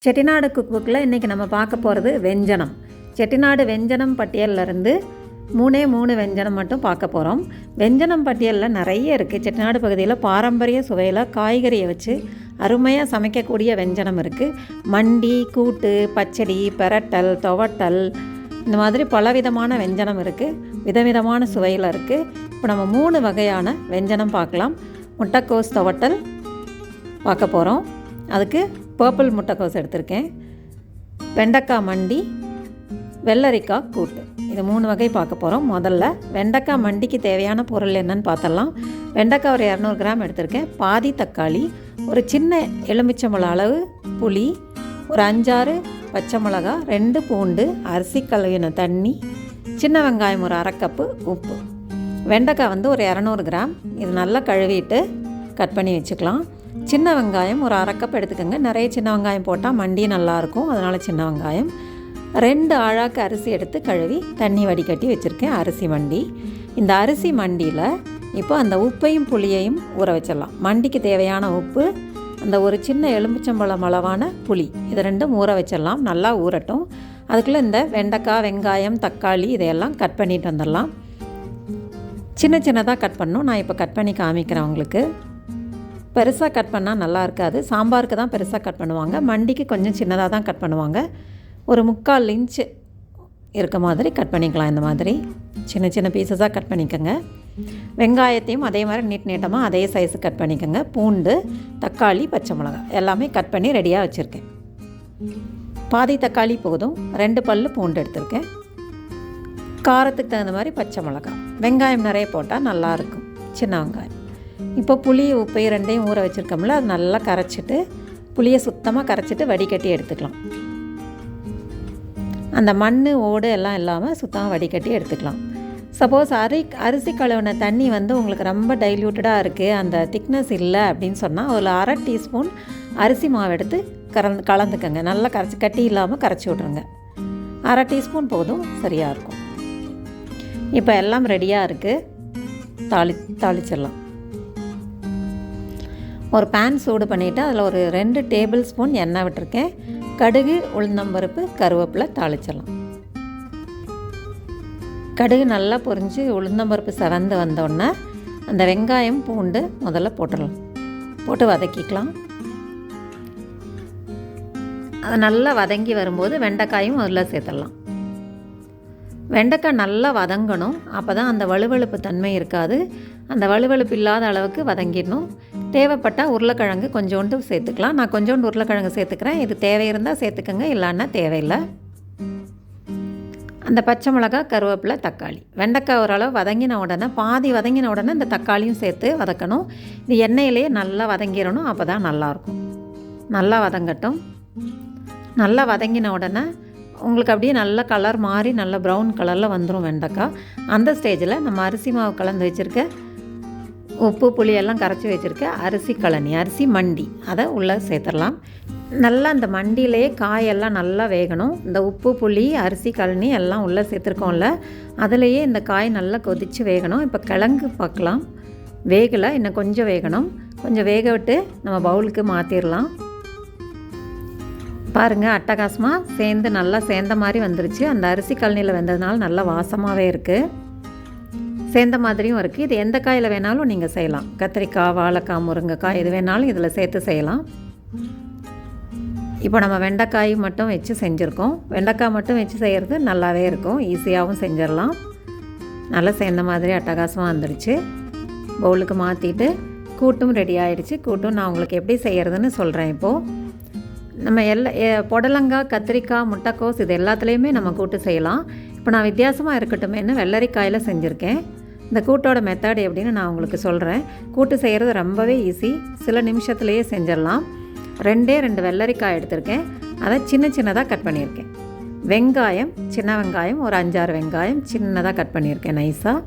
செட்டிநாடு குக்புக்கில் இன்றைக்கி நம்ம பார்க்க போகிறது வெஞ்சனம். செட்டிநாடு வெஞ்சனம் பட்டியலிருந்து மூணு வெஞ்சனம் மட்டும் பார்க்க போகிறோம். வெஞ்சனம் பட்டியலில் நிறைய இருக்குது. செட்டிநாடு பகுதியில் பாரம்பரிய சுவையில் காய்கறியை வச்சு அருமையாக சமைக்கக்கூடிய வெஞ்சனம் இருக்குது. மண்டி, கூட்டு, பச்சடி, பெரட்டல், துவட்டல், இந்த மாதிரி பலவிதமான வெஞ்சனம் இருக்குது. விதவிதமான சுவையில் இருக்குது. இப்போ நம்ம 3 வகையான வெஞ்சனம் பார்க்கலாம். முட்டைக்கோஸ் துவட்டல் பார்க்க போகிறோம். அதுக்கு பர்பிள் முட்டைக்கோஸ் எடுத்திருக்கேன். வெண்டைக்காய் மண்டி, வெள்ளரிக்காய் கூட்டு, இது 3 வகை பார்க்க போகிறோம். முதல்ல வெண்டைக்காய் மண்டிக்கு தேவையான பொருள் என்னன்னு பார்த்தலாம். வெண்டைக்காய் ஒரு 200 கிராம் எடுத்திருக்கேன். பாதி தக்காளி, ஒரு சின்ன எலுமிச்சம்பழம் அளவு புளி, ஒரு 5-6 பச்சை மிளகா, 2 பூண்டு, அரிசி கழுவின தண்ணி, சின்ன வெங்காயம் ஒரு 1/2 கப்பு, உப்பு. வெண்டைக்காய் ஒரு 200 கிராம். இது நல்லா கழுவிட்டு கட் பண்ணி வச்சுக்கலாம். சின்ன வெங்காயம் ஒரு 1/2 கப் எடுத்துக்கோங்க. நிறைய சின்ன வெங்காயம் போட்டால் மண்டி நல்லாயிருக்கும், அதனால் சின்ன வெங்காயம். 2 ஆழாக்கு அரிசி எடுத்து கழுவி தண்ணி வடிகட்டி வச்சுருக்கேன். அரிசி மண்டி. இந்த அரிசி மண்டியில் இப்போ அந்த உப்பையும் புளியையும் ஊற வச்சிடலாம். மண்டிக்கு தேவையான உப்பு, அந்த ஒரு சின்ன எலுமிச்சம்பழம் அளவான புளி, இது 2ம் ஊற வச்சிடலாம். நல்லா ஊறட்டும். அதுக்குள்ளே இந்த வெண்டைக்காய், வெங்காயம், தக்காளி இதையெல்லாம் கட் பண்ணிட்டு வந்துடலாம். சின்ன சின்னதாக கட் பண்ணணும். நான் இப்போ கட் பண்ணி காமிக்கிறேன் உங்களுக்கு. பெருசாக கட் பண்ணால் நல்லா இருக்காது. சாம்பாருக்கு தான் பெருசாக கட் பண்ணுவாங்க. மண்டிக்கு கொஞ்சம் சின்னதாக தான் கட் பண்ணுவாங்க. ஒரு 3/4 இன்ச்சு இருக்க மாதிரி கட் பண்ணிக்கலாம். இந்த மாதிரி சின்ன சின்ன பீசஸாக கட் பண்ணிக்கோங்க. வெங்காயத்தையும் அதே மாதிரி நீட்டமாக அதே சைஸு கட் பண்ணிக்கோங்க. பூண்டு, தக்காளி, பச்சை மிளகாய் எல்லாமே கட் பண்ணி ரெடியாக வச்சுருக்கேன். பாதி தக்காளி போதும். 2 பல் பூண்டு எடுத்திருக்கேன். காரத்துக்கு தகுந்த மாதிரி பச்சை மிளகாய். வெங்காயம் நிறைய போட்டால் நல்லாயிருக்கும், சின்ன வெங்காயம். இப்போ புளி, உப்பை 2ஐயும் ஊற வச்சுருக்கோம்ல, அது நல்லா கரைச்சிட்டு, புளியை சுத்தமாக கரைச்சிட்டு வடிகட்டி எடுத்துக்கலாம். அந்த மண், ஓடு எல்லாம் இல்லாமல் சுத்தமாக வடிகட்டி எடுத்துக்கலாம். சப்போஸ் அரிசி கழுவின தண்ணி உங்களுக்கு ரொம்ப டைல்யூட்டடாக இருக்குது, அந்த திக்னஸ் இல்லை அப்படின்னு சொன்னால் ஒரு 1/2 டீஸ்பூன் அரிசி மாவு எடுத்து கலந்துக்கங்க. நல்லா கட்டி இல்லாமல் கரைச்சி விட்ருங்க. 1/2 டீஸ்பூன் போதும், சரியாக இருக்கும். இப்போ எல்லாம் ரெடியாக இருக்குது. தாளிச்சிடலாம். ஒரு பேன் சூடு பண்ணிவிட்டு அதில் ஒரு 2 டேபிள் ஸ்பூன் எண்ணெய் விட்டுருக்கேன். கடுகு, உளுந்தம்பருப்பு, கருவேப்பிலை தாளிச்சிடலாம். கடுகு நல்லா பொரிஞ்சு உளுந்தம்பருப்பு செவந்து வந்தோடனே அந்த வெங்காயம், பூண்டு முதல்ல போட்டுடலாம். போட்டு வதக்கிக்கலாம். அது நல்லா வதங்கி வரும்போது வெண்டைக்காயும் அதில் சேர்த்துடலாம். வெண்டைக்காய் நல்லா வதங்கணும். அப்போ தான் அந்த வழுவழுப்பு தன்மை இருக்காது. அந்த வழுவழுப்பு இல்லாத அளவுக்கு வதங்கிடணும். தேவைப்பட்டால் உருளைக்கிழங்கு கொஞ்சோண்டு சேர்த்துக்கலாம். நான் கொஞ்சோண்டு உருளைக்கிழங்கு சேர்த்துக்கிறேன். இது தேவை இருந்தால் சேர்த்துக்கோங்க, இல்லைன்னா தேவையில்லை. அந்த பச்சை மிளகாய், கருவேப்பிலை, தக்காளி, வெண்டைக்காய் ஓரளவு வதங்கின உடனே, பாதி வதங்கின உடனே இந்த தக்காளியும் சேர்த்து வதக்கணும். இது எண்ணெயிலேயே நல்லா வதங்கிடணும். அப்போ தான் நல்லாயிருக்கும். நல்லா வதங்கட்டும். நல்லா வதங்கின உடனே உங்களுக்கு அப்படியே நல்ல கலர் மாறி நல்ல ப்ரௌன் கலரில் வந்துடும் வெண்டைக்காய். அந்த ஸ்டேஜில் நம்ம அரிசி மாவு கலந்து வச்சுருக்க, உப்பு புளியெல்லாம் கரைச்சி வச்சுருக்க அரிசி கழனி, அரிசி மண்டி, அதை உள்ளே சேர்த்துடலாம். நல்லா அந்த மண்டியிலேயே காயெல்லாம் நல்லா வேகணும். இந்த உப்பு, புளி, அரிசி கழனி எல்லாம் உள்ளே சேர்த்துருக்கோம்ல, அதிலேயே இந்த காய் நல்லா கொதித்து வேகணும். இப்போ கிழங்கு பார்க்கலாம். வேகலை, இன்னும் கொஞ்சம் வேகணும். கொஞ்சம் வேக விட்டு நம்ம பவுலுக்கு மாற்றிடலாம். பாருங்கள், அட்டகாசமாக நல்லா சேர்ந்த மாதிரி வந்துருச்சு. அந்த அரிசி கழனியில் வெந்ததுனால நல்லா வாசமாகவே இருக்குது. சேர்ந்த மாதிரியும் இருக்குது. இது எந்த காயில் வேணாலும் நீங்கள் செய்யலாம். கத்திரிக்காய், வாழைக்காய், முருங்கைக்காய் எது வேணாலும் இதில் சேர்த்து செய்யலாம். இப்போ நம்ம வெண்டைக்காய் மட்டும் வச்சு செஞ்சுருக்கோம். வெண்டைக்காய் மட்டும் வச்சு செய்கிறது நல்லாவே இருக்கும். ஈஸியாகவும் செஞ்சிடலாம். நல்லா சேர்ந்த மாதிரி அட்டகாசமாக வந்துடுச்சு. பவுலுக்கு மாற்றிட்டு கூட்டும் ரெடி ஆகிடுச்சு. கூட்டும் நான் உங்களுக்கு எப்படி செய்கிறதுன்னு சொல்கிறேன். இப்போது நம்ம புடலங்காய், கத்திரிக்காய், முட்டைக்கோஸ் இது எல்லாத்துலேயுமே நம்ம கூட்டு செய்யலாம். இப்போ நான் வித்தியாசமாக இருக்கட்டுமேன்னு வெள்ளரிக்காயில் செஞ்சுருக்கேன். இந்த கூட்டோட மெத்தட் எப்படின்னு நான் உங்களுக்கு சொல்கிறேன். கூட்டு செய்கிறது ரொம்பவே ஈஸி. சில நிமிஷத்துலேயே செஞ்சிடலாம். 2 வெள்ளரிக்காய் எடுத்திருக்கேன். அதை சின்ன சின்னதாக கட் பண்ணியிருக்கேன். வெங்காயம், சின்ன வெங்காயம் ஒரு 5-6 வெங்காயம் சின்னதாக கட் பண்ணியிருக்கேன் நைஸாக.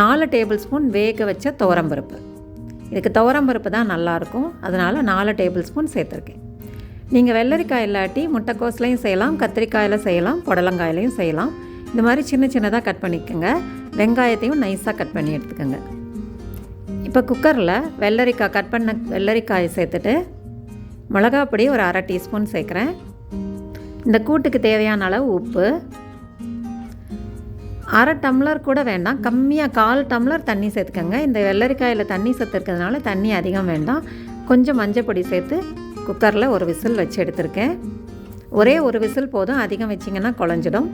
4 டேபிள் ஸ்பூன் வேக வச்ச துவரம்பருப்பு. இதுக்கு துவரம்பருப்பு தான் நல்லாயிருக்கும், அதனால் 4 டேபிள் ஸ்பூன் சேர்த்துருக்கேன். நீங்கள் வெள்ளரிக்காய் இல்லாட்டி முட்டைக்கோஸ்லையும் செய்யலாம், கத்திரிக்காயில் செய்யலாம், புடலங்காயிலையும் செய்யலாம். இந்த மாதிரி சின்ன சின்னதாக கட் பண்ணிக்கோங்க. வெங்காயத்தையும் நைஸாக கட் பண்ணி எடுத்துக்கோங்க. இப்போ குக்கரில் கட் பண்ண வெள்ளரிக்காயை சேர்த்துட்டு மிளகாப்பொடி ஒரு அரை டீஸ்பூன் சேர்க்குறேன். இந்த கூட்டுக்கு தேவையான அளவு உப்பு, அரை டம்ளர் கூட வேண்டாம், கம்மியாக 1/4 டம்ளர் தண்ணி சேர்த்துக்கோங்க. இந்த வெள்ளரிக்காயில் தண்ணி சத்து இருக்கிறதுனால தண்ணி அதிகம் வேண்டாம். கொஞ்சம் மஞ்சப்பொடி சேர்த்து குக்கரில் ஒரு விசில் வச்சு எடுத்திருக்கேன். ஒரே ஒரு விசில் போதும், அதிகம் வச்சிங்கன்னா குழஞ்சிடும்.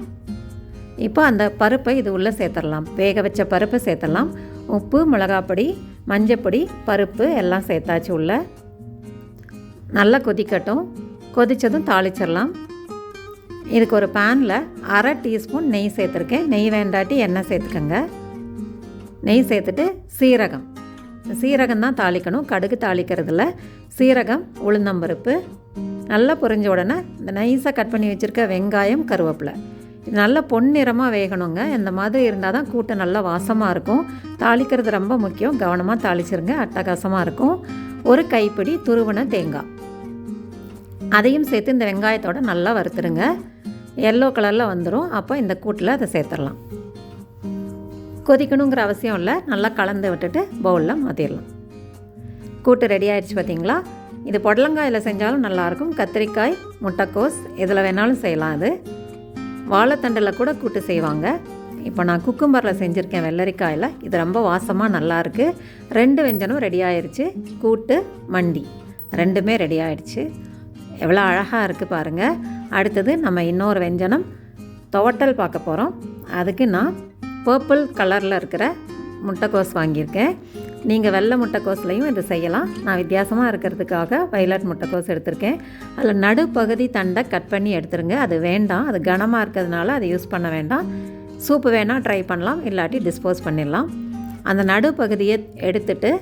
இப்போ அந்த பருப்பை இது உள்ளே சேர்த்துடலாம். வேக வச்ச பருப்பை சேர்த்துடலாம். உப்பு, மிளகாப்பொடி, மஞ்சப்பொடி, பருப்பு எல்லாம் சேர்த்தாச்சு உள்ளே. நல்லா கொதிக்கட்டும். கொதித்ததும் தாளிச்சிடலாம். இதுக்கு ஒரு பேனில் அரை டீஸ்பூன் நெய் சேர்த்துருக்கேன். நெய் வேண்டாட்டி எண்ணெய் சேர்த்துக்கோங்க. நெய் சேர்த்துட்டு சீரகம் தான் தாளிக்கணும், கடுகு தாளிக்கிறதுல. சீரகம், உளுந்தம்பருப்பு நல்லா பொரிஞ்ச உடனே இந்த நைஸாக கட் பண்ணி வச்சுருக்க வெங்காயம், கருவேப்பிலை இது நல்லா பொன்னிறமாக வேகணுங்க. இந்த மாதிரி இருந்தால் தான் கூட்டு நல்லா வாசமாக இருக்கும். தாளிக்கிறது ரொம்ப முக்கியம், கவனமாக தாளிச்சிருங்க, அட்டகாசமாக இருக்கும். ஒரு கைப்பிடி துருவின தேங்காய் அதையும் சேர்த்து இந்த வெங்காயத்தோடு நல்லா வறுத்துருங்க. எல்லோ கலரில் வந்துடும். அப்போ இந்த கூட்டில் அதை சேர்த்துடலாம். கொதிக்கணுங்கிற அவசியம் இல்லை, நல்லா கலந்து விட்டுட்டு பவுலில் மாற்றிடலாம். கூட்டு ரெடி ஆகிடுச்சு பார்த்திங்களா. இது புடலங்காயில் செஞ்சாலும் நல்லாயிருக்கும், கத்திரிக்காய், முட்டைக்கோஸ் இதில் வேணாலும் செய்யலாம். அது வாழைத்தண்டில் கூட கூட்டு செய்வாங்க. இப்போ நான் குக்கும்பரில் செஞ்சுருக்கேன், வெள்ளரிக்காயில். இது ரொம்ப வாசமாக நல்லாயிருக்கு. 2 வெஞ்சனம் ரெடி ஆயிடுச்சு. கூட்டு, மண்டி ரெண்டுமே ரெடி ஆகிடுச்சு. எவ்வளோ அழகாக இருக்குது பாருங்கள். அடுத்தது நம்ம இன்னொரு வெஞ்சனம் துவட்டல் பார்க்க போகிறோம். அதுக்கு நான் பர்பிள் கலரில் இருக்கிற முட்டைக்கோஸ் வாங்கியிருக்கேன். நீங்கள் வெள்ளை முட்டைக்கோஸ்லையும் இது செய்யலாம். நான் வித்தியாசமாக இருக்கிறதுக்காக வயலட் முட்டைக்கோஸ் எடுத்திருக்கேன். அதில் நடுப்பகுதி தண்டை கட் பண்ணி எடுத்துருங்க. அது வேண்டாம், அது கனமாக இருக்கிறதுனால அதை யூஸ் பண்ண வேண்டாம். சூப்பு வேணால் ட்ரை பண்ணலாம், இல்லாட்டி டிஸ்போஸ் பண்ணிடலாம். அந்த நடுப்பகுதியை எடுத்துட்டு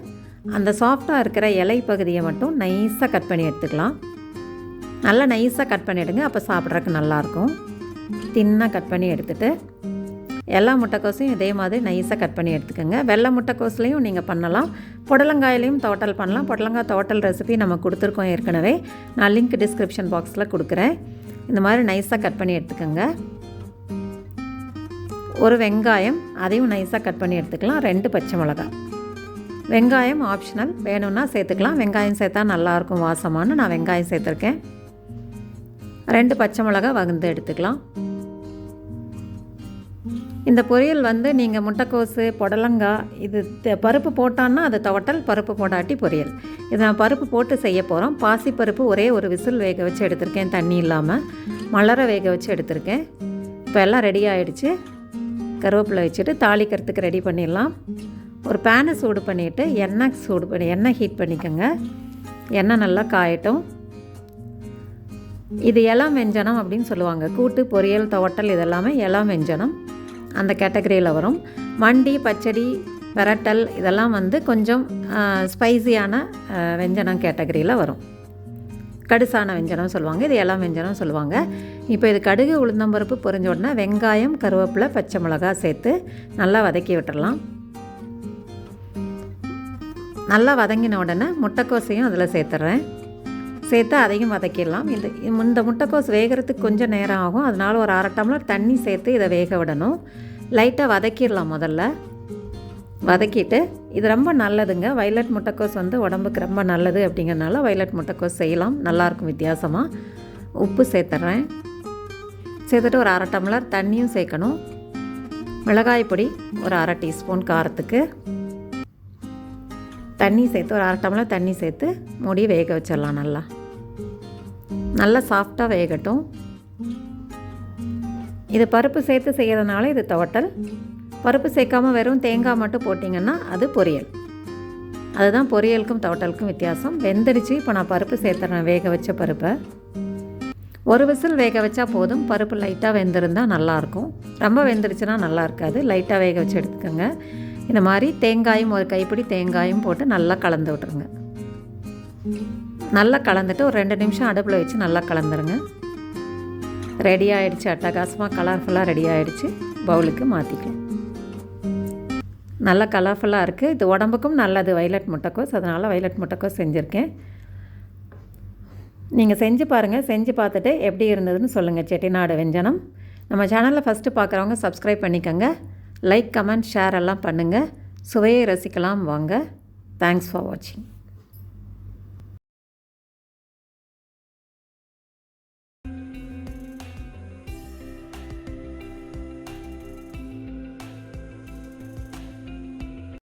அந்த சாஃப்டாக இருக்கிற இலை பகுதியை மட்டும் நைஸாக கட் பண்ணி எடுத்துக்கலாம். நல்லா நைஸாக கட் பண்ணிவிடுங்க, அப்போ சாப்பிட்றதுக்கு நல்லாயிருக்கும். தின்னாக கட் பண்ணி எடுத்துகிட்டு எல்லா முட்டைக்கோஸையும் இதே மாதிரி நைஸாக கட் பண்ணி எடுத்துக்கோங்க. வெள்ளை முட்டைக்கோஸ்லையும் நீங்கள் பண்ணலாம், புடலங்காயிலையும் துவட்டல் பண்ணலாம். புடலங்காய் துவட்டல் ரெசிபி நம்ம கொடுத்துருக்கோம் ஏற்கனவே. நான் லிங்க் டிஸ்கிரிப்ஷன் பாக்ஸில் கொடுக்குறேன். இந்த மாதிரி நைஸாக கட் பண்ணி எடுத்துக்கோங்க. ஒரு வெங்காயம், அதையும் நைஸாக கட் பண்ணி எடுத்துக்கலாம். 2 பச்சை மிளகாய். வெங்காயம் ஆப்ஷனல், வேணும்னா சேர்த்துக்கலாம். வெங்காயம் சேர்த்தா நல்லாயிருக்கும் வாசமானு நான் வெங்காயம் சேர்த்துருக்கேன். 2 பச்சை மிளகாய் வகுந்து எடுத்துக்கலாம். இந்த பொரியல் நீங்கள் முட்டைக்கோசு, புடலங்காய் இது பருப்பு போட்டான்னா அது துவட்டல், பருப்பு போடாட்டி பொரியல். இது நான் பருப்பு போட்டு செய்ய போகிறோம். பாசிப்பருப்பு ஒரே ஒரு விசில் வேக வச்சு எடுத்திருக்கேன், தண்ணி இல்லாமல் மலர வேக வச்சு எடுத்திருக்கேன். இப்போ எல்லாம் ரெடி ஆகிடுச்சு. கருவேப்பிலை வச்சுட்டு தாளிக்கிறதுக்கு ரெடி பண்ணிடலாம். ஒரு பேனை சூடு பண்ணிவிட்டு எண்ணெய் ஹீட் பண்ணிக்கோங்க. எண்ணெய் நல்லா காயட்டும். இது இளம் வெஞ்சனம் அப்படின்னு சொல்லுவாங்க. கூட்டு, பொரியல், துவட்டல் இதெல்லாமே இளம் வெஞ்சனம் அந்த கேட்டகரியில் வரும். மண்டி, பச்சடி, விரட்டல் இதெல்லாம் கொஞ்சம் ஸ்பைசியான வெஞ்சனம் கேட்டகரியில் வரும். கடுசான வெஞ்சனம் சொல்லுவாங்க, இது இளம் வெஞ்சனம் சொல்லுவாங்க. இப்போ இது கடுகு, உளுந்தம்பருப்பு பொரிஞ்ச உடனே வெங்காயம், கருவேப்பிலை, பச்சை மிளகாய் சேர்த்து நல்லா வதக்கி விட்டுடலாம். நல்லா வதங்கின உடனே முட்டைக்கோசையும் அதில் சேர்த்துட்றேன். சேர்த்து அதையும் வதக்கிடலாம். இந்த முட்டைக்கோஸ் வேகிறதுக்கு கொஞ்சம் நேரம் ஆகும், அதனால் ஒரு அரை டம்ளர் தண்ணி சேர்த்து இதை வேக விடணும். லைட்டாக வதக்கிடலாம். முதல்ல வதக்கிட்டு, இது ரொம்ப நல்லதுங்க, வயலட் முட்டைக்கோஸ் உடம்புக்கு ரொம்ப நல்லது அப்படிங்கிறனால வயலட் முட்டைக்கோஸ் செய்யலாம், நல்லாயிருக்கும் வித்தியாசமாக. உப்பு சேர்த்துட்றேன். சேர்த்துட்டு ஒரு அரை டம்ளர் தண்ணியும் சேர்க்கணும். மிளகாய் பொடி ஒரு அரை டீஸ்பூன் காரத்துக்கு தண்ணி சேர்த்து ஒரு அரை டம்ளர் தண்ணி சேர்த்து மூடி வேக வச்சிடலாம். நல்லா சாஃப்டாக வேகட்டும். இது பருப்பு சேர்த்து செய்கிறதுனால இது துவட்டல். பருப்பு சேர்க்காமல் வெறும் தேங்காய் மட்டும் போட்டிங்கன்னா அது பொரியல். அதுதான் பொரியலுக்கும் துவட்டலுக்கும் வித்தியாசம். வெந்துடுச்சு. இப்போ நான் பருப்பு சேர்த்துறேன், வேக வச்ச பருப்பை. ஒரு விசில் வேக வச்சா போதும். பருப்பு லைட்டாக வெந்திருந்தால் நல்லாயிருக்கும், ரொம்ப வெந்துடுச்சுன்னா நல்லா இருக்காது. லைட்டாக வேக வச்சு எடுத்துக்கோங்க. இந்த மாதிரி தேங்காயும் ஒரு கைப்பிடி தேங்காயும் போட்டு நல்லா கலந்து விட்ருங்க. நல்லா கலந்துட்டு ஒரு 2 நிமிஷம் அடுப்பில் வச்சு நல்லா கலந்துருங்க. ரெடி ஆகிடுச்சு, அட்டகாசமாக கலர்ஃபுல்லாக ரெடி ஆகிடுச்சு. பவுலுக்கு மாற்றிக்கலாம். நல்லா கலர்ஃபுல்லாக இருக்குது. இது உடம்புக்கும் நல்லது, வயலட் முட்டைக்கோஸ். அதனால் வயலட் முட்டைக்கோஸ் செஞ்சுருக்கேன். நீங்கள் செஞ்சு பாருங்கள். செஞ்சு பார்த்துட்டு எப்படி இருந்ததுன்னு சொல்லுங்கள். செட்டிநாடு வெஞ்சனம் நம்ம சேனலில் ஃபஸ்ட்டு பார்க்குறவங்க சப்ஸ்கிரைப் பண்ணிக்கோங்க. லைக், கமெண்ட், ஷேர் எல்லாம் பண்ணுங்கள். சுவையை ரசிக்கலாம் வாங்க. தேங்க்ஸ் ஃபார் வாட்சிங்.